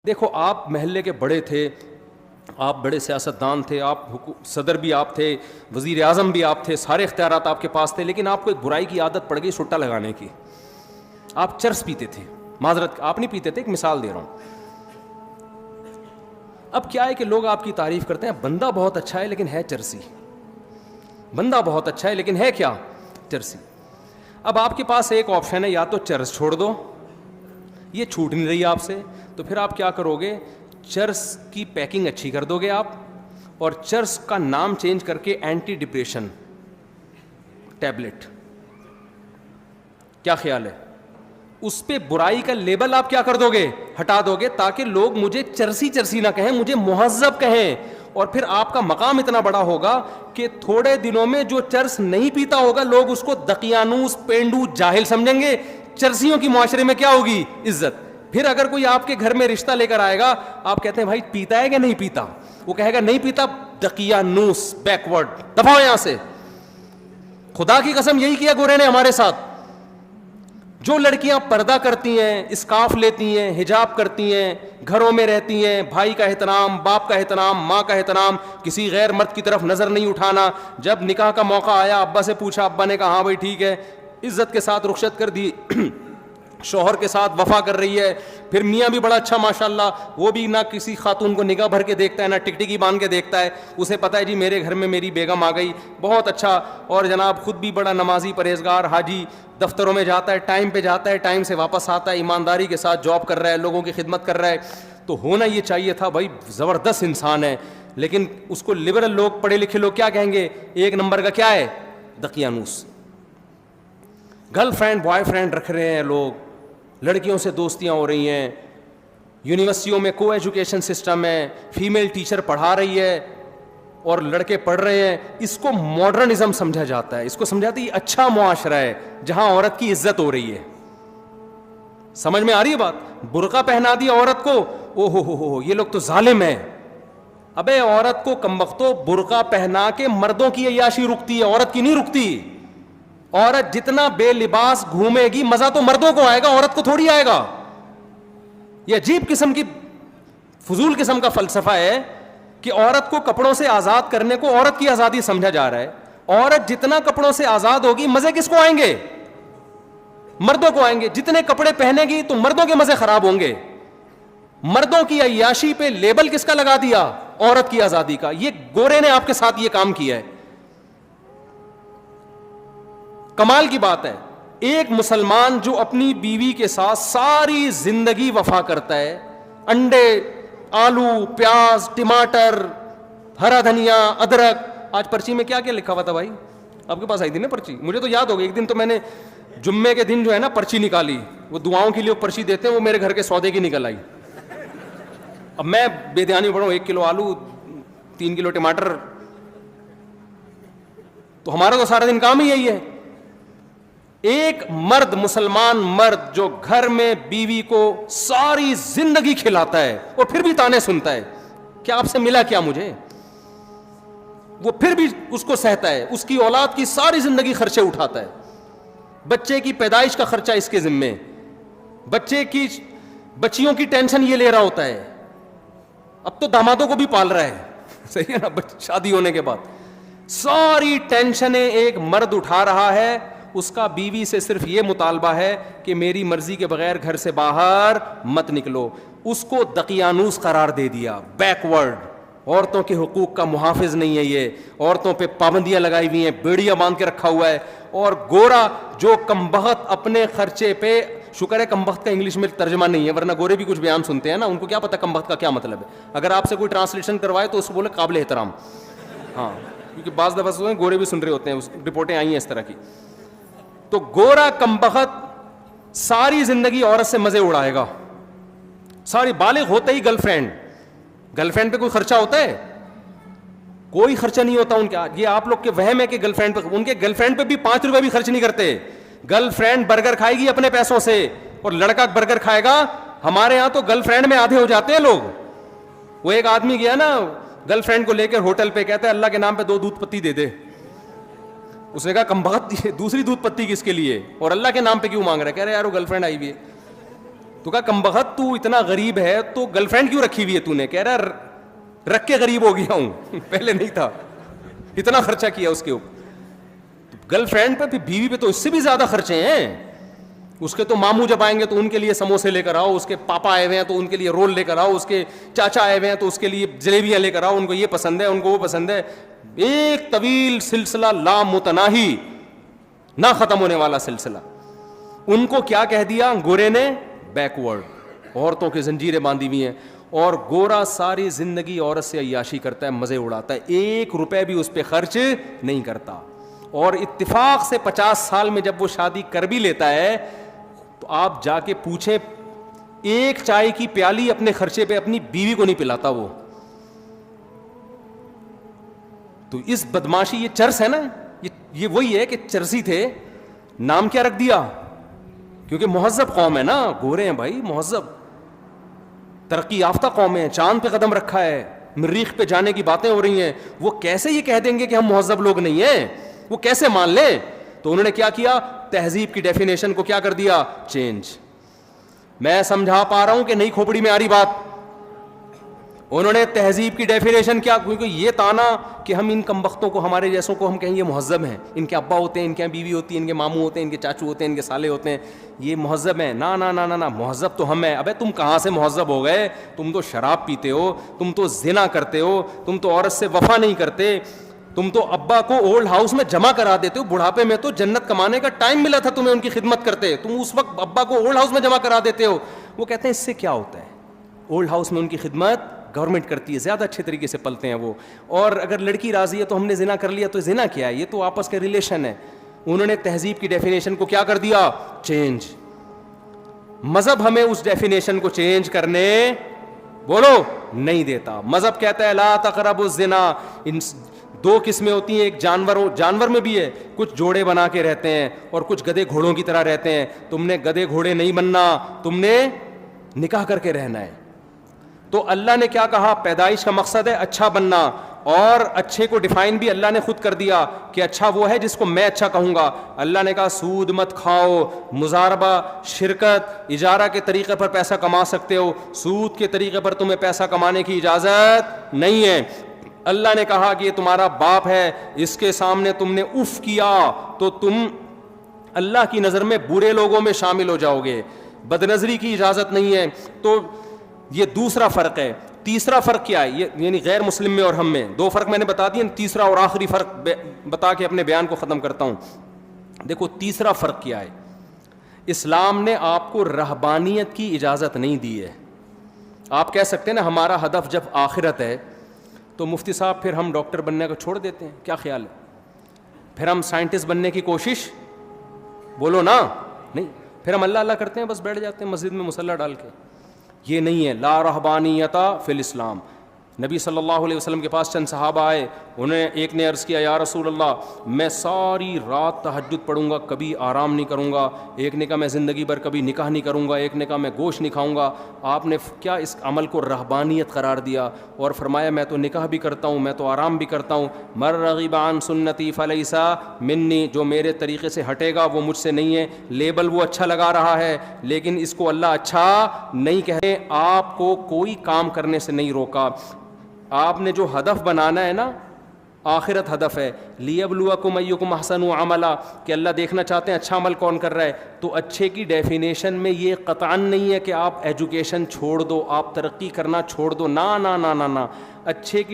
دیکھو آپ محلے کے بڑے تھے, آپ بڑے سیاستدان تھے, آپ صدر بھی آپ تھے, وزیر اعظم بھی آپ تھے, سارے اختیارات آپ کے پاس تھے, لیکن آپ کو ایک برائی کی عادت پڑ گئی سٹا لگانے کی. آپ چرس پیتے تھے. معذرت, آپ نہیں پیتے تھے, ایک مثال دے رہا ہوں. اب کیا ہے کہ لوگ آپ کی تعریف کرتے ہیں, بندہ بہت اچھا ہے لیکن ہے چرسی, بندہ بہت اچھا ہے لیکن ہے کیا, چرسی. اب آپ کے پاس ایک آپشن ہے, یا تو چرس چھوڑ دو, یہ چھوٹ نہیں رہی آپ سے, تو پھر آپ کیا کرو گے, چرس کی پیکنگ اچھی کر دو گے آپ, اور چرس کا نام چینج کر کے اینٹی ڈپریشن ٹیبلٹ. کیا خیال ہے, اس پہ برائی کا لیبل آپ کیا کر دو گے, ہٹا دو گے, تاکہ لوگ مجھے چرسی چرسی نہ کہیں, مجھے مہذب کہیں. اور پھر آپ کا مقام اتنا بڑا ہوگا کہ تھوڑے دنوں میں جو چرس نہیں پیتا ہوگا لوگ اس کو دقیانوس, پینڈو, جاہل سمجھیں گے. چرسیوں کی معاشرے میں کیا ہوگی, عزت. پھر اگر کوئی آپ کے گھر میں رشتہ لے کر آئے گا, آپ کہتے ہیں بھائی پیتا ہے کہ نہیں پیتا, وہ کہے گا نہیں پیتا, دقیانوس, بیکورڈ, دفعو یہاں سے. خدا کی قسم یہی کیا گورے نے ہمارے ساتھ. جو لڑکیاں پردہ کرتی ہیں, اسکارف لیتی ہیں, حجاب کرتی ہیں, گھروں میں رہتی ہیں, بھائی کا احترام, باپ کا احترام, ماں کا احترام, کسی غیر مرد کی طرف نظر نہیں اٹھانا. جب نکاح کا موقع آیا, ابا سے پوچھا, ابا نے کہا ہاں بھائی ٹھیک ہے, عزت کے ساتھ رخصت کر دی, شوہر کے ساتھ وفا کر رہی ہے. پھر میاں بھی بڑا اچھا ماشاءاللہ, وہ بھی نہ کسی خاتون کو نگاہ بھر کے دیکھتا ہے, نہ ٹکٹکی باندھ کے دیکھتا ہے. اسے پتہ ہے جی میرے گھر میں میری بیگم آ گئی, بہت اچھا. اور جناب خود بھی بڑا نمازی, پرہیزگار, حاجی, دفتروں میں جاتا ہے, ٹائم پہ جاتا ہے, ٹائم سے واپس آتا ہے, ایمانداری کے ساتھ جاب کر رہا ہے, لوگوں کی خدمت کر رہا ہے. تو ہونا یہ چاہیے تھا بھائی, زبردست انسان ہے. لیکن اس کو لبرل لوگ, پڑھے لکھے لوگ کیا کہیں گے, ایک نمبر کا کیا ہے, دقیانوس. گرل فرینڈ بوائے فرینڈ رکھ رہے ہیں لوگ, لڑکیوں سے دوستیاں ہو رہی ہیں, یونیورسٹیوں میں کو ایجوکیشن سسٹم ہے, فیمیل ٹیچر پڑھا رہی ہے اور لڑکے پڑھ رہے ہیں. اس کو ماڈرنزم سمجھا جاتا ہے, اس کو سمجھاتی ہے اچھا معاشرہ ہے جہاں عورت کی عزت ہو رہی ہے. سمجھ میں آ رہی ہے بات. برقع پہنا دی عورت کو, او ہو یہ لوگ تو ظالم ہیں. ابے عورت کو کمبختو برقع پہنا کے مردوں کی عیاشی رکتی ہے, عورت کی نہیں رکتی. عورت جتنا بے لباس گھومے گی مزہ تو مردوں کو آئے گا, عورت کو تھوڑی آئے گا. یہ عجیب قسم کی فضول قسم کا فلسفہ ہے کہ عورت کو کپڑوں سے آزاد کرنے کو عورت کی آزادی سمجھا جا رہا ہے. عورت جتنا کپڑوں سے آزاد ہوگی مزے کس کو آئیں گے, مردوں کو آئیں گے. جتنے کپڑے پہنے گی تو مردوں کے مزے خراب ہوں گے. مردوں کی عیاشی پہ لیبل کس کا لگا دیا, عورت کی آزادی کا. یہ گورے نے آپ کے ساتھ یہ کام کیا ہے. کمال کی بات ہے, ایک مسلمان جو اپنی بیوی کے ساتھ ساری زندگی وفا کرتا ہے, انڈے, آلو, پیاز, ٹماٹر, ہرا دھنیا, ادرک. آج پرچی میں کیا کیا لکھا ہوا تھا بھائی, آپ کے پاس آئی تھی نا پرچی, مجھے تو یاد ہو گئی. ایک دن تو میں نے جمعے کے دن جو ہے نا پرچی نکالی, وہ دعاؤں کے لیے پرچی دیتے ہیں, وہ میرے گھر کے سودے کی نکل آئی. اب میں بے دھیانی پڑھوں, 1 کلو آلو, 3 کلو ٹماٹر, تو ہمارا تو سارا دن کام ہی یہی ہے. ایک مرد, مسلمان مرد جو گھر میں بیوی کو ساری زندگی کھلاتا ہے اور پھر بھی تانے سنتا ہے, کیا آپ سے ملا کیا مجھے, وہ پھر بھی اس کو سہتا ہے, اس کی اولاد کی ساری زندگی خرچے اٹھاتا ہے, بچے کی پیدائش کا خرچہ اس کے ذمے, بچیوں کی ٹینشن یہ لے رہا ہوتا ہے. اب تو دامادوں کو بھی پال رہا ہے, صحیح ہے نا, شادی ہونے کے بعد ساری ٹینشنیں ایک مرد اٹھا رہا ہے. اس کا بیوی سے صرف یہ مطالبہ ہے کہ میری مرضی کے بغیر گھر سے باہر مت نکلو. اس کو دقیانوس قرار دے دیا, بیکورڈ, عورتوں کے حقوق کا محافظ نہیں ہے یہ, عورتوں پہ پابندیاں لگائی ہوئی ہیں, بیڑیاں باندھ کے رکھا ہوا ہے. اور گورا جو کمبخت اپنے خرچے پہ, شکر ہے کمبخت کا انگلش میں ترجمہ نہیں ہے, ورنہ گورے بھی کچھ بیان سنتے ہیں نا, ان کو کیا پتا کمبخت کا کیا مطلب ہے. اگر آپ سے کوئی ٹرانسلیشن کروائے تو اس کو بولے قابل احترام, ہاں, کیونکہ بعض دفعہ گورے بھی سن رہے ہوتے ہیں, رپورٹیں آئی ہیں اس طرح کی. تو گورا کمبخت ساری زندگی عورت سے مزے اڑائے گا, ساری, بالغ ہوتے ہی گرل فرینڈ پہ کوئی خرچہ ہوتا ہے, کوئی خرچہ نہیں ہوتا ان کا. یہ آپ لوگ کے وہم ہے کہ گرل فرینڈ پہ, ان کے گرل فرینڈ پہ بھی 5 روپے بھی خرچ نہیں کرتے. گرل فرینڈ برگر کھائے گی اپنے پیسوں سے اور لڑکا برگر کھائے گا. ہمارے ہاں تو گرل فرینڈ میں آدھے ہو جاتے ہیں لوگ. وہ ایک آدمی گیا نا گرل فرینڈ کو لے کر ہوٹل پہ, کہتا ہے اللہ کے نام پہ 2 دودھ پتی دے دے. اس نے کہا کم بخت دوسری دودھ پتی کس کے لیے, اور اللہ کے نام پہ کیوں مانگ رہا ہے, کہہ رہے یار وہ گرل فرینڈ آئی ہوئی ہے. تو کہا کمبخت تو اتنا غریب ہے تو گرل فرینڈ کیوں رکھی ہوئی ہے تو نے؟ کہہ رہا رکھ کے غریب ہو گیا ہوں پہلے نہیں تھا. اتنا خرچہ کیا اس کے اوپر. گرل فرینڈ پہ پھر بیوی پہ تو اس سے بھی زیادہ خرچے ہیں. اس کے تو ماموں جب آئیں گے تو ان کے لیے سموسے لے کر آؤ, اس کے پاپا آئے ہوئے ہیں تو ان کے لیے رول لے کر آؤ, اس کے چاچا آئے ہوئے ہیں تو اس کے لیے جلیبیاں لے کر آؤ, ان کو یہ پسند ہے, ان کو وہ پسند ہے. ایک طویل سلسلہ لامتناہی, نہ ختم ہونے والا سلسلہ. ان کو کیا کہہ دیا گورے نے؟ بیکورڈ. عورتوں کی زنجیریں باندھی ہوئی ہیں. اور گورا ساری زندگی عورت سے عیاشی کرتا ہے, مزے اڑاتا ہے, 1 روپے بھی اس پہ خرچ نہیں کرتا. اور اتفاق سے 50 سال میں جب وہ شادی کر بھی لیتا ہے تو آپ جا کے پوچھیں, ایک چائے کی پیالی اپنے خرچے پہ اپنی بیوی کو نہیں پلاتا وہ. تو اس بدماشی, یہ چرس ہے نا, یہ وہی ہے کہ چرسی تھے. نام کیا رکھ دیا؟ کیونکہ مہذب قوم ہے نا, گورے ہیں بھائی, مہذب ترقی یافتہ قوم ہے, چاند پہ قدم رکھا ہے, مریخ پہ جانے کی باتیں ہو رہی ہیں. وہ کیسے یہ کہہ دیں گے کہ ہم مہذب لوگ نہیں ہیں؟ وہ کیسے مان لیں؟ تو انہوں نے کیا کیا؟ تہذیب کی ڈیفینیشن کو کیا کر دیا؟ چینج. میں سمجھا پا رہا ہوں کہ نہیں کھوپڑی میں آ رہی بات؟ انہوں نے تہذیب کی ڈیفینیشن کیا, کیونکہ یہ تانا کہ ہم ان کمبختوں کو, ہمارے جیسوں کو ہم کہیں یہ مہذب ہیں, ان کے ابا ہوتے ہیں, ان کے بیوی ہوتی ہے, ان کے ماموں ہوتے ہیں, ان کے چاچو ہوتے ہیں, ان کے سالے ہوتے ہیں, یہ مہذب ہیں. نا نا نا نا نا, مہذب تو ہم ہیں. ابے تم کہاں سے مہذب ہو گئے؟ تم تو شراب پیتے ہو, تم تو زنا کرتے ہو, تم تو عورت سے وفا نہیں کرتے, تم تو ابا کو اولڈ ہاؤس میں جمع کرا دیتے ہو. بڑھاپے میں تو جنت کمانے کا ٹائم ملا تھا تمہیں ان کی خدمت کرتے, تم اس وقت ابا کو اولڈ ہاؤس میں جمع کرا دیتے ہو. وہ کہتے ہیں اس سے کیا ہوتا ہے؟ اولڈ ہاؤس میں ان کی خدمت گورنمنٹ کرتی ہے, زیادہ اچھے طریقے سے پلتے ہیں وہ. اور اگر لڑکی راضی ہے تو ہم نے زنا کر لیا, تو زنا کیا ہے؟ یہ تو آپس کے ریلیشن ہے. انہوں نے تہذیب کی ڈیفینیشن کو کیا کر دیا؟ چینج. مذہب ہمیں اس ڈیفینیشن کو چینج کرنے بولو نہیں دیتا. مذہب کہتا ہے لا تقربوا الزنا. 2 قسمیں ہوتی ہیں, ایک جانور میں بھی ہے, کچھ جوڑے بنا کے رہتے ہیں اور کچھ گدھے گھوڑوں کی طرح رہتے ہیں. تم نے گدھے گھوڑے نہیں بننا, تم نے نکاح کر کے رہنا ہے. تو اللہ نے کیا کہا؟ پیدائش کا مقصد ہے اچھا بننا, اور اچھے کو ڈیفائن بھی اللہ نے خود کر دیا کہ اچھا وہ ہے جس کو میں اچھا کہوں گا. اللہ نے کہا سود مت کھاؤ, مزاربہ, شرکت, اجارہ کے طریقے پر پیسہ کما سکتے ہو, سود کے طریقے پر تمہیں پیسہ کمانے کی اجازت نہیں ہے. اللہ نے کہا کہ یہ تمہارا باپ ہے, اس کے سامنے تم نے اف کیا تو تم اللہ کی نظر میں برے لوگوں میں شامل ہو جاؤ گے. بدنظری کی اجازت نہیں ہے. تو یہ دوسرا فرق ہے. تیسرا فرق کیا ہے؟ یہ یعنی غیر مسلم میں اور ہم میں 2 فرق میں نے بتا دیے. تیسرا اور آخری فرق بتا کے اپنے بیان کو ختم کرتا ہوں. دیکھو تیسرا فرق کیا ہے. اسلام نے آپ کو رہبانیت کی اجازت نہیں دی ہے. آپ کہہ سکتے ہیں نا ہمارا ہدف جب آخرت ہے تو مفتی صاحب پھر ہم ڈاکٹر بننے کو چھوڑ دیتے ہیں, کیا خیال ہے؟ پھر ہم سائنٹسٹ بننے کی کوشش, بولو نا, نہیں, پھر ہم اللہ اللہ کرتے ہیں, بس بیٹھ جاتے ہیں مسجد میں مصلی ڈال کے. یہ نہیں ہے. لا رہبانیت فی الاسلام. نبی صلی اللہ علیہ وسلم کے پاس چند صحابہ آئے, انہیں ایک نے عرض کیا یا رسول اللہ میں ساری رات تہجد پڑھوں گا, کبھی آرام نہیں کروں گا. ایک نے کہا میں زندگی بھر کبھی نکاح نہیں کروں گا. ایک نے کہا میں گوشت نہیں کھاؤں گا. آپ نے کیا اس عمل کو رہبانیت قرار دیا اور فرمایا میں تو نکاح بھی کرتا ہوں, میں تو آرام بھی کرتا ہوں. مر رغب عن سنتی فلیس منی, جو میرے طریقے سے ہٹے گا وہ مجھ سے نہیں ہے. لیبل وہ اچھا لگا رہا ہے لیکن اس کو اللہ اچھا نہیں کہے. آپ کو کوئی کام کرنے سے نہیں روکا. آپ نے جو ہدف بنانا ہے نا, آخرت ہدف ہے. لیبلوکم ایکم احسن عملا, کہ اللہ دیکھنا چاہتے ہیں اچھا عمل کون کر رہا ہے. تو اچھے کی ڈیفینیشن میں یہ قطعاً نہیں ہے کہ آپ ایجوکیشن چھوڑ دو, آپ ترقی کرنا چھوڑ دو. نا نا نا نا نا, اچھے کی